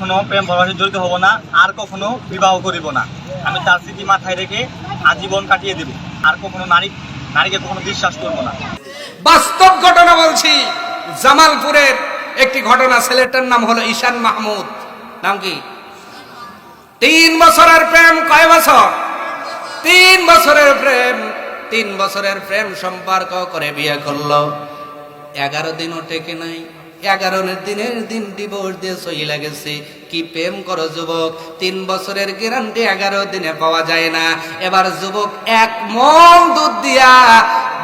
কখনো প্রেম ভালোবাসায় জড়িত হব না, আর কখনো বিবাহ করিব না। আমি তার স্মৃতি মাথায় রেখে আজীবন কাটিয়ে দেব। আর কখনো নারীকে কখনো বিশ্বাস করব না। বাস্তব ঘটনা বলছি, জামালপুরের একটি ঘটনা। ছেলেটার নাম হলো ঈশান মাহমুদ। নাম কি? 3 বছরের প্রেম। কয় বছর? 3 বছরের প্রেম। 3 বছরের প্রেম সম্পর্ক করে বিয়ে করলো। 11 দিনও টেকে নাই। 11 দিনের দিন ডিভোর্স দিয়ে সইলা গেছে। কি প্রেম করো যুবক, 3 বছরের গ্যারান্টি 11 দিনে পাওয়া যায় না। এবার যুবক 1 মণ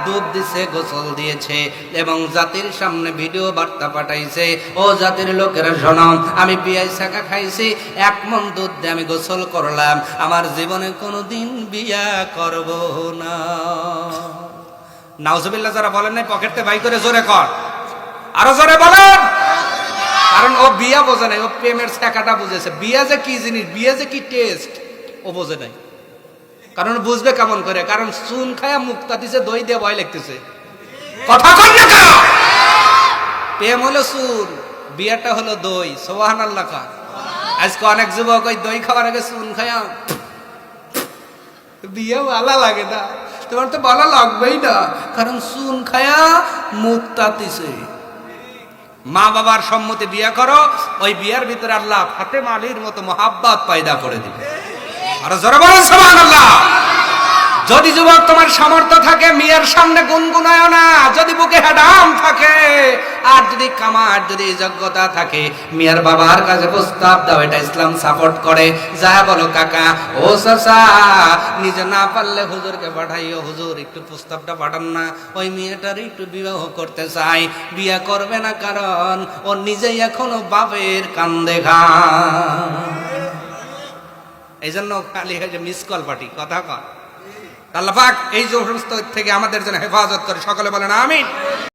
দুধ দিছে, গোসল দিয়েছে এবং জাতির সামনে ভিডিও বার্তা পাঠাইছে, ও জাতির লোকেরা শোনো, আমি বিয়াই শাখা খাইছি, 1 মণ দুধ দিয়ে আমি গোসল করলাম, আমার জীবনে কোনোদিন বিয়া করব না। নাউজুবিল্লাহ যারা বলেন নাই পকেটে বাই করে জোরে কর, আরো জোরে বলেন। কারণ ও বিয়া বোঝে নাই, ও প্রেমের শেখাটা বুঝেছে। বিয়া যে কি জিনিস, বিয়া যে কি টেস্ট ও বোঝে নাই। কারণ বুঝবে কেমন করে? কারণ চুন খায়া মুক্তা দিছে, দই দিয়ে ভয় লাগতেছে। কথা কর না কেন? প্রেম হলো চুন, বিয়াটা হলো দই। সুবহানাল্লাহ কা। আজকে অনেক যুবক ওই দই খাওয়ার আগে চুন খায়া বিয়ে ভালো লাগে না। তোমার তো ভালো লাগবেই না, কারণ চুন খায়া মুক্তা দিছে। মা বাবার সম্মতি বিয়ে করো, ওই বিয়ার ভিতরে আল্লাহ ফাতেমা আলীর মতো মহাব্বত পয়দা করে দিবে। আর জোরে বলেন সুবহানাল্লাহ। যদি যুবক তোমার সামর্থ্য থাকে, মেয়ের সামনে গুনগুনায় না। যদি বুকে হেডাম থাকে, আর যদি কামার, যদি যোগ্যতা থাকে, মেয়ের বাবার কাছে প্রস্তাব দাও। এটা ইসলাম সাপোর্ট করে। যা বলো কাকা, ও চাচা, নিজে না পারলে হুজুরকে পাঠাইও, হুজুর একটু প্রস্তাবটা পাঠান না, ওই মেয়েটার একটু বিবাহ করতে চাই। বিয়ে করবে না, কারণ ও নিজেই এখনো বাপের কান্দে ঘা। এই জন্য খালি মিস কল পার্টি। কথা কর। আল্লাহ পাক এই সমস্ত থেকে আমাদের জন্য হেফাজত করে। সকলে বলেন আমিন।